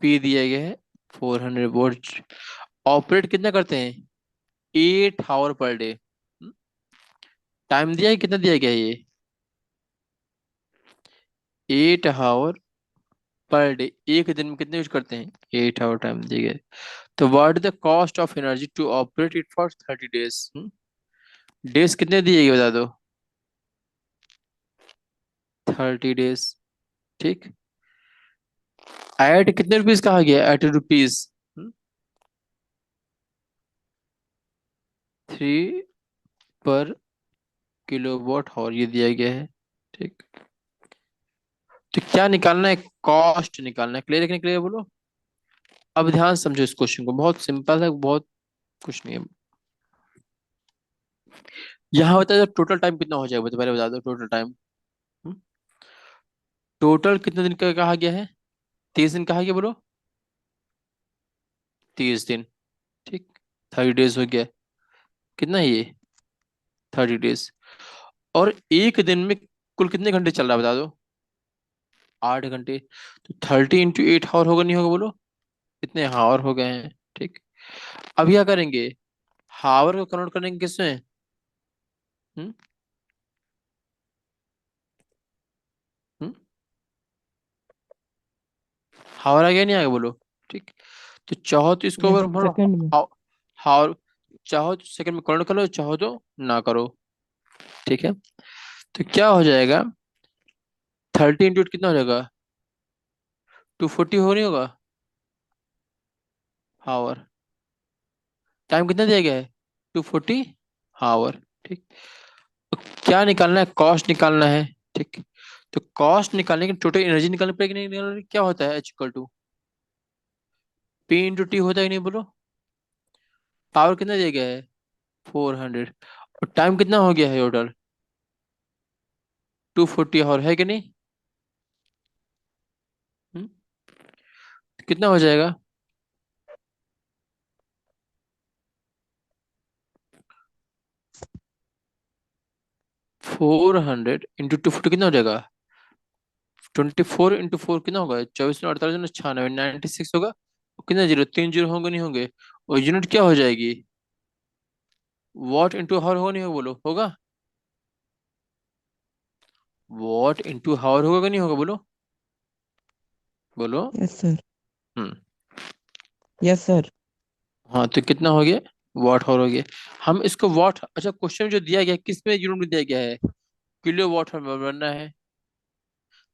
पी दिया गया है 400 वोल्ट। ऑपरेट कितना करते हैं, 8 आवर पर डे। टाइम दिया है, कितना दिया गया है ये, 8 आवर पर डे। एक दिन में कितने यूज करते हैं, 8 आवर टाइम दिया गया है। तो what is the cost of energy to operate it for 30 days. Days कितने दिए गए बता दो, 30 डेज। ठीक। एट कितने रुपीज कहा गया, 80 रुपीज, 3 पर किलोवाट आवर ये दिया गया है। ठीक। तो क्या निकालना है, कॉस्ट निकालना है। क्लियर है कि नहीं क्लियर, बोलो। अब ध्यान समझो इस क्वेश्चन को, बहुत सिंपल है, बहुत कुछ नहीं है। यहाँ बता दो टोटल टाइम कितना हो जाएगा, पहले बता दो टोटल टाइम। टोटल कितने दिन का कहा गया है, 30 दिन कहा गया बोलो? 30 दिन। ठीक। 30 डेज हो गया। कितना है ये? 30 डेज। और एक दिन में कुल कितने घंटे चल रहा है बता दो? 8 घंटे। तो 30 × 8 आवर होगा नहीं होगा बोलो? कितने हावर हो गए हैं? ठीक। अब क्या करेंगे? हावर को कन्वर्ट करेंगे किसमें? हम्म। हम्म। हावर आ गया नहीं आ गया बोलो? ठीक। तो चाहो तो इसको यस अगर भरो सेकंड में। हावर, चाहो तो सेकंड में कन्वर्ट करो, चाहो तो ना करो। ठीक है। तो क्या हो जाएगा? 30 × 8 कितना हो जाएगा? 240 हो नहीं होगा? हावर। टाइम कितना दिया गया है? 240 हावर। ठीक। तो क्या निकालना है? कॉस्ट निकालना है। ठीक। तो कॉस्ट निकालने की टोटल एनर्जी निकालनी पड़ेगी, नहीं निकालनी? क्या होता है? H = P × T होता है कि नहीं बोलो? पावर कितना दिया गया है? 400। और टाइम कितना हो गया है टोटल? 240 आवर है कि नहीं? हम्म? कितना हो जाएगा? 400 × 240 कितना हो जाएगा? 24 × 4 कितना होगा? 24 × 48 × 96, 96 होगा। और कितना जीरो? 3 जीरो होंगे नहीं होंगे? और यूनिट क्या हो जाएगी? वॉट इंटू हावर होगा नहीं होगा बोलो? होगा? वॉट इंटू हावर होगा कि नहीं होगा बोलो? बोलो। Yes sir. Hmm. Yes sir. हाँ, तो कितना हो गया? वॉट हावर हो गया। हम इसको वॉट, अच्छा क्वेश्चन में जो दिया गया है किस में यूनिट में दिया गया है? किलो वॉट में बनना है।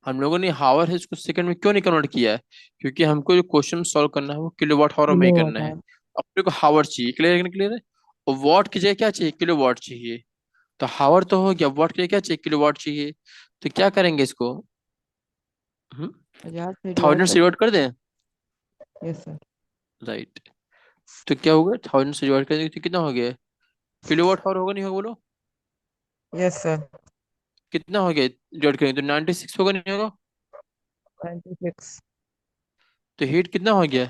हम लोगों ने हावर है इसको सेकंड में क्यों नहीं कन्वर्ट किया है? क्योंकि हमको जो क्वेश्चन सॉल्व करना है वो किलो वॉट हावर में ही किलोवाट करना है। आवर। अपने को हावर चाहिए, क्लियर है? क्लियर है? और वॉट की जगह क्या चाहिए? किलो वॉट चाहिए। तो हावर तो हो गया, वॉट के लिए क्या चाहिए? किलो वॉट चाहिए। तो क्या करेंगे इसको? हम्म। 1000 से डिवाइड 1000 कर से डिवाइड कर दें? Yes sir. राइट। तो क्या होगा? 1000 से डिवाइड कर देंगे तो कितना हो गया? किलो वॉट हावर होगा नहीं होगा बोलो? Yes sir. कितना हो गया डिवाइड करेंगे तो? 96 होगा नहीं होगा? 96। तो हीट कितना हो गया?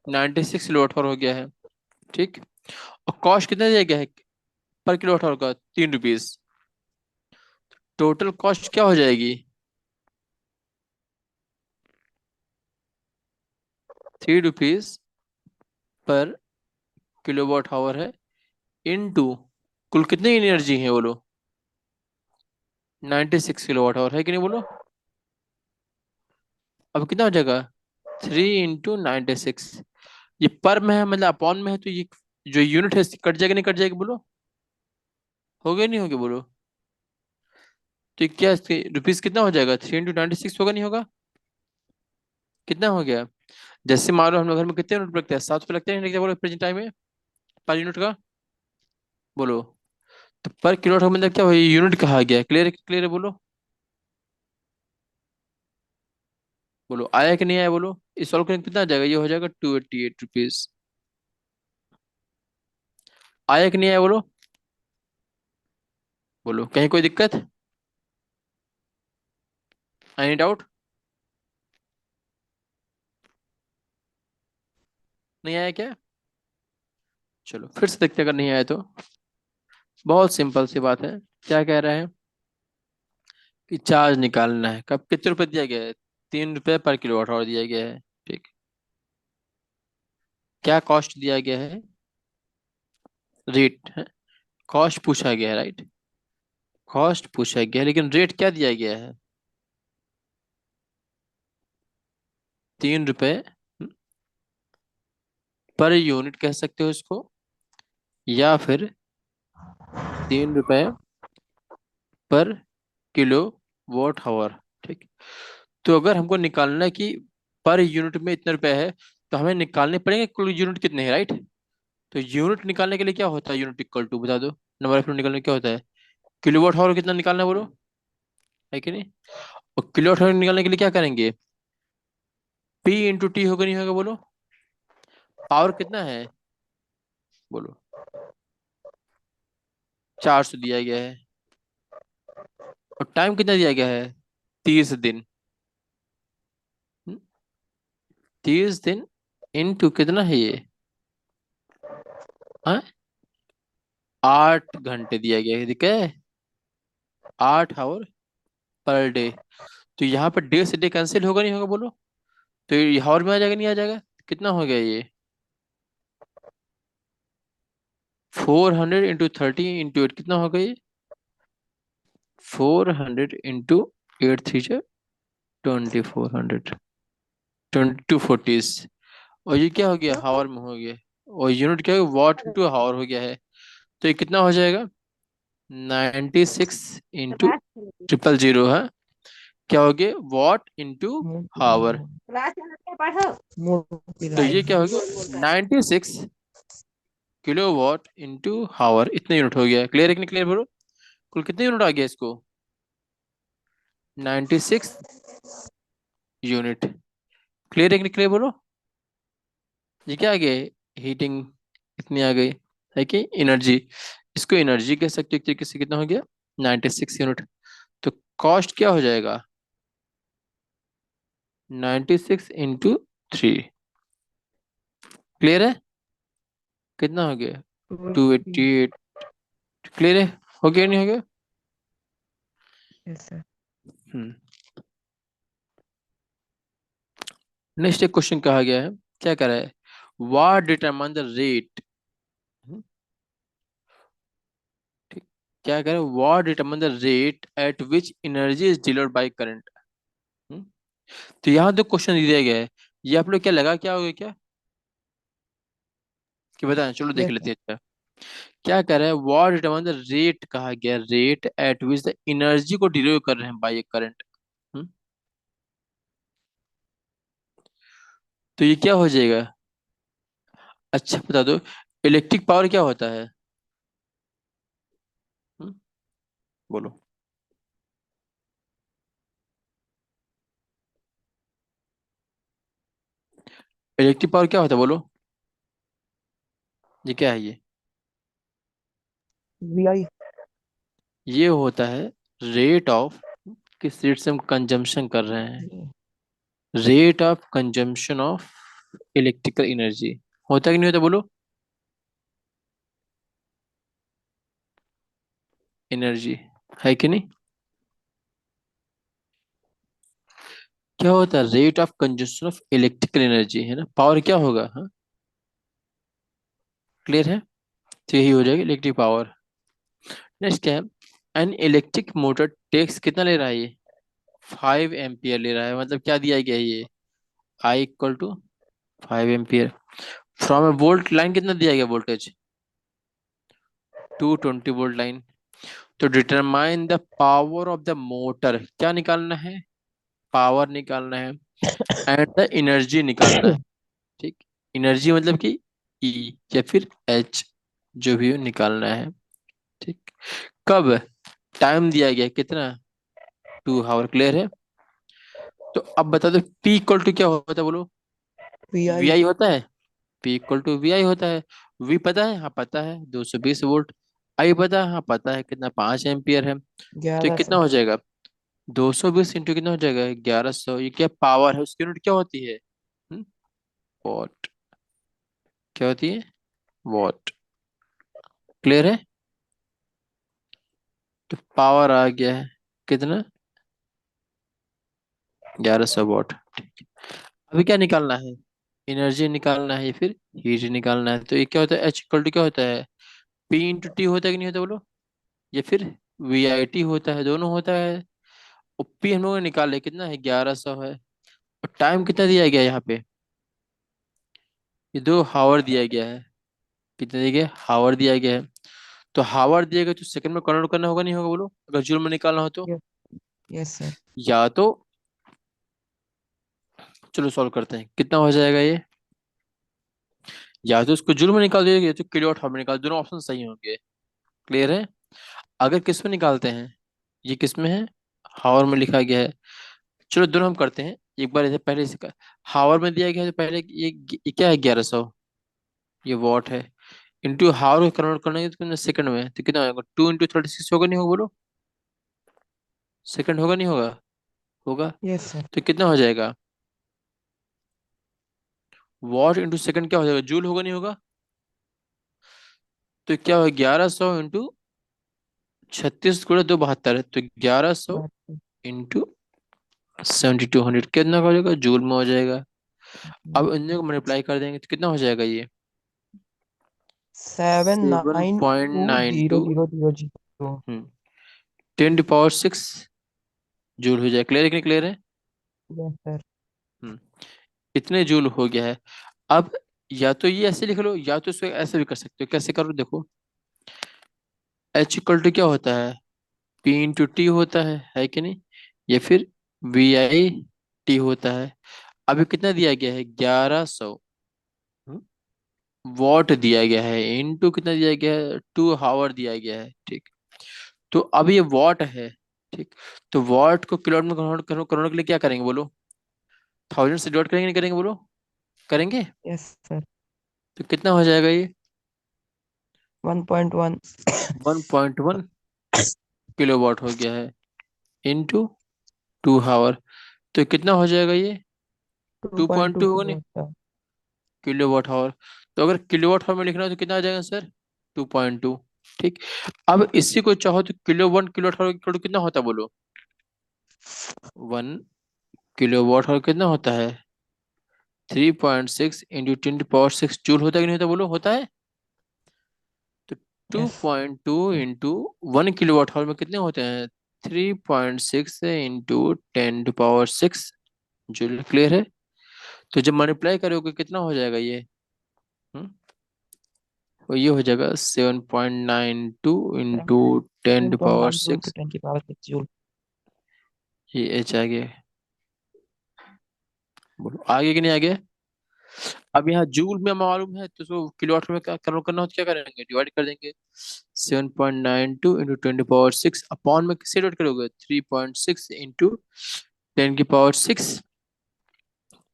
96 किलो वाट आवर हो गया है। ठीक। और कॉस्ट कितना दिया गया है पर किलो वाट आवर का? 3 रुपीज। टोटल कॉस्ट क्या हो जाएगी? 3 rupees per kilowatt hour है। इनटू कुल कितनी एनर्जी है बोलो? 96 किलो वाट आवर है कि नहीं बोलो? अब कितना हो जाएगा? 3 × 96। ये पर में है मतलब अपॉन में है, तो ये जो यूनिट है इसकी कट जाएगा नहीं कट जाएगी बोलो? हो गया नहीं होगा बोलो? तो ये क्या इसके रुपीज कितना हो जाएगा? 3 × 96 होगा नहीं होगा? कितना हो गया? जैसे मान लो हम लोग घर में कितने यूनिट लगते हैं? 7 रुपये लगते हैं नहीं लगते बोलो प्रेजेंट टाइम में? पर यूनिट का बोलो। तो पर किलो का मतलब क्या हुआ? यूनिट कहा गया है। क्लियर है? क्लियर है बोलो? बोलो आया कि नहीं आया बोलो? इस सॉल्व करने कितना आ जाएगा? ये हो जाएगा 288 रुपीज। आया कि नहीं आया बोलो? बोलो कहीं कोई दिक्कत? Any doubt? नहीं आया क्या? चलो फिर से देखते हैं, अगर नहीं आया तो। बहुत सिंपल सी बात है। क्या कह रहा है? कि चार्ज निकालना है। कब कितने रुपए दिया गया है? 3 रुपए पर किलो वाट आवर दिया गया है। ठीक। क्या कॉस्ट दिया गया है? रेट है। कॉस्ट पूछा गया है, राइट? कॉस्ट पूछा गया है, लेकिन रेट क्या दिया गया है? 3 रुपए पर यूनिट कह सकते हो इसको, या फिर 3 रुपए पर किलो वॉट आवर। ठीक। तो अगर हमको निकालना है कि पर यूनिट में इतने रुपए है, तो हमें निकालने पड़ेंगे कुल यूनिट कितने हैं, राइट? तो यूनिट निकालने के लिए क्या होता है? यूनिट इक्वल टू बता दो। नंबर ऑफ यूनिट निकालने क्या होता है? किलो वॉट आवर कितना निकालना है बोलो? है कि नहीं? और किलो वॉट आवर निकालने के लिए क्या करेंगे? P × T होगा नहीं होगा बोलो? पावर कितना है बोलो? 400 दिया गया है। और टाइम कितना दिया गया है? 30 दिन। हम्म? 30 दिन इंटू कितना है ये? हाँ, 8 घंटे दिया गया है, ठीक है, 8 आवर पर डे। तो यहाँ पर डे से डे कैंसिल होगा नहीं होगा बोलो? तो ये हावर में आ जाएगा नहीं आ जाएगा? कितना हो गया ये? 400 इंटू 30 इंटू 8 कितना होगा ये? 400 इंटू 8 3 2400, 2240। और ये क्या हो गया? हावर में हो गया। और यूनिट क्या है? वॉट इंटू हावर हो गया है। तो ये कितना हो जाएगा? 96 इंटू 000 है। क्या हो गया? वॉट इंटू हावर। तो ये क्या हो गया? 96 किलो वॉट इंटू हावर, इतना यूनिट हो गया। क्लियर है कि नहीं क्लियर बोलो? कुल कितने यूनिट आ गया इसको? 96 यूनिट। क्लियर है कि नहीं क्लियर बोलो? ये क्या आ गया? हीटिंग इतनी आ गई है कि एनर्जी। इसको एनर्जी कह सकते हो एक तरीके से। कितना हो गया? 96 यूनिट। तो कॉस्ट क्या हो जाएगा? 96 इंटू 3। क्लियर है? कितना हो गया? 288। क्लियर है? हो गया नहीं हो गया? Yes sir. हम्म। नेक्स्ट एक क्वेश्चन कहा गया है, क्या कह रहा है? What determine the rate. ठीक, क्या कह रहा है? What determine the rate at which energy is delivered by current. तो यहाँ जो क्वेश्चन दिया गया है, ये आप लोग क्या लगा, क्या हो गया क्या कि बताएं? चलो देख यस लेते सर। हैं। अच्छा, क्या कह रहा है? व्हाट डिटरमाइन द रेट, कहा गया rate at which the energy को डिलीवर कर रहे हैं बाय करंट। तो ये क्या हो जाएगा? अच्छा बता दो, इलेक्ट्रिक पावर क्या होता है? हम्म, बोलो। इलेक्ट्रिक पावर क्या होता है बोलो? ये क्या है ये? VI। ये होता है रेट ऑफ, किस रेट से हम कंजम्पशन कर रहे हैं। Rate of consumption of electrical energy. होता कि नहीं होता बोलो? एनर्जी है कि नहीं? क्या होता है? Rate of consumption of electrical energy, है ना? पावर क्या होगा? हाँ, क्लियर है? तो यही हो जाएगा इलेक्ट्रिक पावर। नेक्स्ट क्या है? एन इलेक्ट्रिक मोटर टेक्स कितना ले रहा है ये? 5 एम्पियर ले रहा है। मतलब क्या दिया गया है ये? I equal to 5 ampere from a volt line. कितना दिया गया वोल्टेज? 220 volt line. तो determine the power of the motor, क्या निकालना है? पावर निकालना है एंड द एनर्जी निकालना है। ठीक, एनर्जी मतलब कि ई या फिर एच, जो भी हो निकालना है। ठीक, कब? टाइम दिया गया कितना? 2 आवर। क्लियर है? तो अब बता दो पी इक्वल टू क्या होता है बोलो? We VI। आई होता है। P equal to V I होता है। वी पता है? हाँ पता है, 220 वोल्ट। आई पता है? हाँ पता है, कितना? 5 एम्पियर है। तो ये कितना 1100। हो जाएगा? 220 इंटू कितना हो जाएगा? 1100। ये क्या पावर है? उसकी यूनिट क्या होती है? वॉट। क्या होती है? वॉट। क्लियर है? तो पावर आ गया है कितना? 1100 वॉट। अभी क्या निकालना है? एनर्जी निकालना है या फिर हीट निकालना है। तो ये क्या होता है? एच इक्वल टू क्या होता है? पी इंटू टी होता है कि नहीं होता बोलो? या फिर वी आई टी होता है, दोनों होता है। और पी हम लोगों ने निकाले, कितना है? 1100 है। और टाइम कितना दिया गया है यहाँ पे? ये 2 हावर दिया गया है। कितना दिया गया? हावर दिया गया है। तो हावर दिया गया तो सेकंड में कन्वर्ट करना होगा नहीं होगा बोलो, अगर जूल में निकालना हो तो? यस। Yes sir. या तो चलो सॉल्व करते हैं, कितना हो जाएगा ये? या तो इसको जूल में निकाल दिया, या तो किलोवाट हावर में निकाल, दोनों ऑप्शन सही होंगे। क्लियर है? अगर किस में निकालते हैं, ये किस में है? हावर में लिखा गया है। चलो दोनों हम करते हैं एक बार, इसे पहले से हावर में दिया गया है तो पहले ये क्या है? 1100। ये वॉट है। इंटू हावर को कन्वर्ट करना है तो सेकंड में, तो कितना होगा? 2 इंटू 36 होगा नहीं होगा बोलो? सेकंड होगा नहीं होगा? होगा। Yes sir. तो कितना हो जाएगा? वॉट इंटू सेकंड क्या हो जाएगा, जूल होगा नहीं होगा, तो क्या होगा 1100 इंटू 36 × 2 72 है, तो 1100 32 इंटू 7200 कितना का हो जाएगा, जूल में हो जाएगा। अब इन दोनों को मल्टीप्लाई कर देंगे तो कितना हो जाएगा ये, seven seven nine point two nine zero two zero zero zero 10⁶ joule हो जाएगा। क्लियर है कि नहीं क्लियर है। Yes sir. हम्म इतने जूल हो गया है। अब या तो ये ऐसे लिख लो, या तो इसको ऐसे भी कर सकते हो, कैसे करो देखो, एच इक्वल टू क्या होता है, पी इंटू टी होता है कि नहीं, या फिर वी आई टी होता है। अभी कितना दिया गया है, 1100 वॉट दिया गया है, इनटू कितना दिया गया है, 2 हावर दिया गया है, ठीक। तो अब ये वॉट है, ठीक। तो वॉट को किलोवाट में कन्वर्ट करने के लिए क्या करेंगे बोलो, 1000 से डिवाइड करेंगे नहीं करेंगे बोलो, करेंगे। Yes sir. तो कितना हो जाएगा ये, 1.1 1.1 किलोवाट हो गया है, इंटू 2 हावर, तो कितना हो जाएगा ये, टू पॉइंट 2.2 टू होगा नहीं, किलो सर। Kilowatt hour. तो अगर किलोवाट हावर में लिखना है तो कितना आ जाएगा सर, 2.2, ठीक। अब इसी को चाहो तो किलोवाट हावर इक्वल टू कितना होता है बोलो, 1 किलोवाट हावर कितना होता है, 3.6 इंटू 10⁶ जूल होता है कि नहीं होता बोलो, होता है। तो two yes point two into 1 kilowatt hour में कितने होते हैं, 3.6 इंटू 10⁶ जूल। क्लियर है। तो जब मल्टीप्लाई करोगे कितना हो जाएगा ये, हम्म तो ये हो जाएगा 7.92 into ten point power nine two into six 10⁶ joule. ये एच आ गया। बोलो आगे कि नहीं आगे। अब यहाँ जूल में मालूम है तो उसको किलोवाट में क्या कन्वर्ट करना हो तो क्या करेंगे, डिवाइड कर देंगे, 7.92 इंटू 10⁶ अपॉन में किससे डिवाइड करोगे, 3.6 इंटू 10⁶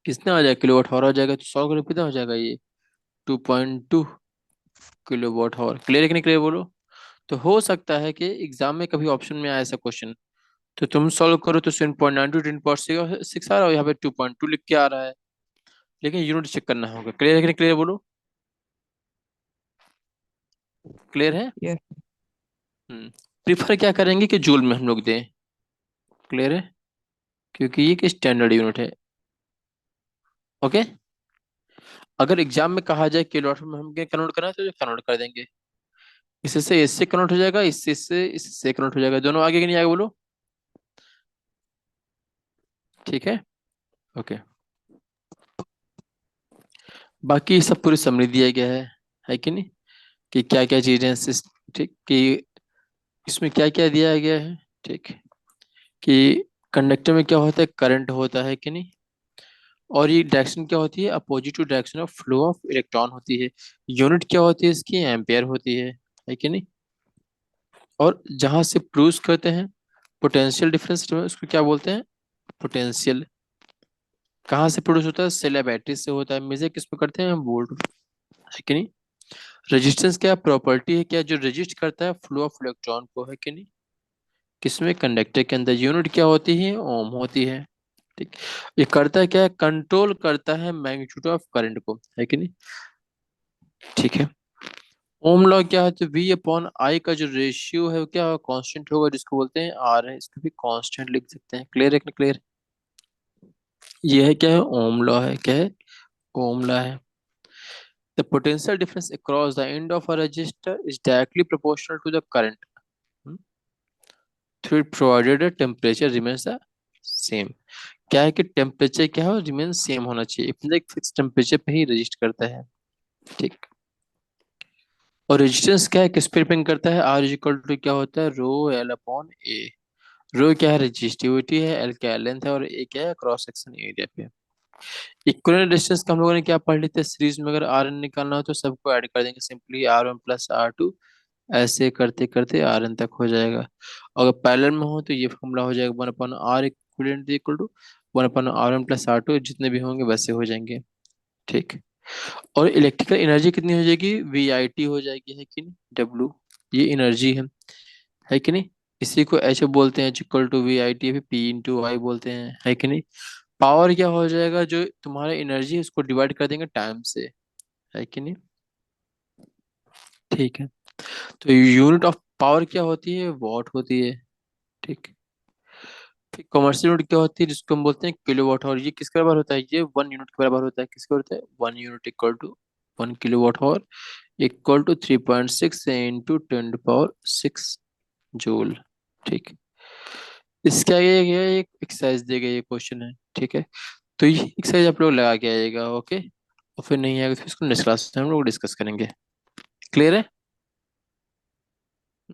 कितना आ जाएगा, किलोवाट हावर हो जाएगा, तो 100 कितना हो जाएगा ये, 2.2 किलोवाट हावर। क्लियर है कि नहीं क्लियर बोलो। तो हो सकता है कि एग्जाम में कभी ऑप्शन में आए ऐसा क्वेश्चन, तो तुम सॉल्व करो तो 7.92 10⁶ आ रहा है, यहाँ पे 2.2 लिख के आ रहा है, लेकिन यूनिट चेक करना होगा। क्लियर है कि नहीं क्लियर बोलो। क्लियर है। यस प्रीफर क्या करेंगे कि जूल में हम लोग दें। क्लियर है, क्योंकि ये कि स्टैंडर्ड यूनिट है। ओके। अगर एग्जाम में कहा जाए किलोवाट में हम कन्वर्ट करना है तो कन्वर्ट कर देंगे, इससे कन्वर्ट हो जाएगा, इससे कन्वर्ट हो जाएगा, दोनों आगे कि नहीं आगे बोलो। ठीक है। ओके। बाकी ये सब पूरी समरी दिया गया है कि नहीं, कि क्या क्या चीजें हैं ठीक, कि इसमें क्या क्या दिया गया है, ठीक, कि कंडक्टर में क्या होता है, करंट होता है कि नहीं, और ये डायरेक्शन क्या होती है, opposite to direction of flow of electron होती है। यूनिट क्या होती है इसकी, एम्पेयर होती है कि नहीं। और जहां से प्रूव करते हैं पोटेंशियल डिफरेंस, उसको क्या बोलते हैं, पोटेंशियल। कहाँ से प्रोड्यूस होता है, सेल या बैटरी से होता है। मेजर किस में करते हैं, वोल्ट, है कि नहीं। रेजिस्टेंस क्या प्रॉपर्टी है, क्या जो रेजिस्ट करता है फ्लो ऑफ इलेक्ट्रॉन को, है कि नहीं, किसमें, कंडक्टर के अंदर। यूनिट क्या होती है, ओम होती है, ठीक। ये करता है क्या, कंट्रोल करता है मैग्नीट्यूड ऑफ करंट को, है कि नहीं, ठीक है। ओम लॉ क्या है, तो वी अपॉन आई का जो रेशियो है वो क्या कांस्टेंट होगा, जिसको बोलते हैं आर है, इसको भी कांस्टेंट लिख सकते हैं। क्लियर है कि क्लियर। ये है क्या है, ओम लॉ है, क्या है, ओम लॉ है। The potential difference across the end of a resistor is directly proportional to the current hmm, through it provided a temperature remains the same। क्या है कि टेम्परेचर क्या है, रिमेन सेम होना चाहिए, इतना एक फिक्स टेम्परेचर पे ही रजिस्ट करता है, ठीक। और रेजिस्टेंस क्या है, किस पे डिपेंड करता है, आर इज इक्वल टू क्या होता है, रो एल अपॉन ए। रो क्या है, रेजिस्टिविटी है, एल क्या लेंथ है, और ए क्या है, क्रॉस सेक्शन एरिया पे। इक्विवेलेंट रेजिस्टेंस का हम लोगों ने क्या पढ़ लिया था, सीरीज में अगर आर एन निकालना हो तो सबको ऐड कर देंगे, सिंपली R1 प्लस R2, ऐसे करते करते Rn तक हो जाएगा। अगर पैरेलल में हो तो ये फॉर्मूला हो जाएगा 1/R equivalent equal to 1/R1 plus R2, जितने भी होंगे वैसे हो जाएंगे, ठीक। और इलेक्ट्रिकल एनर्जी कितनी हो जाएगी, VIT हो जाएगी, है कि नहीं, W, ये एनर्जी है कि नहीं। इसी को H बोलते हैं, equal to VIT, P into I बोलते हैं, है कि नहीं। पावर क्या हो जाएगा, जो तुम्हारा एनर्जी है उसको डिवाइड कर देंगे टाइम से, है कि नहीं। ठीक है। तो यूनिट ऑफ पावर क्या होती है, वॉट होती है। ठीक। फिर कमर्शियल यूनिट क्या होती है, जिसको हम बोलते हैं किलोवाट आवर। ये किसके बराबर होता है, ये 1 यूनिट के बराबर होता है। किसके होता है, 1 unit equal to 1 kilowatt hour equal to 3.6 into 10 to the power 6 joule. ठीक। इसके आगे ये एक एक्सरसाइज दी गई, ये क्वेश्चन है। ठीक है। तो ये एक्सरसाइज आप लोग लगा के आइएगा, ओके। और फिर नहीं आएगा तो फिर इसको नेक्स्ट क्लास में हम लोग डिस्कस करेंगे। क्लियर है।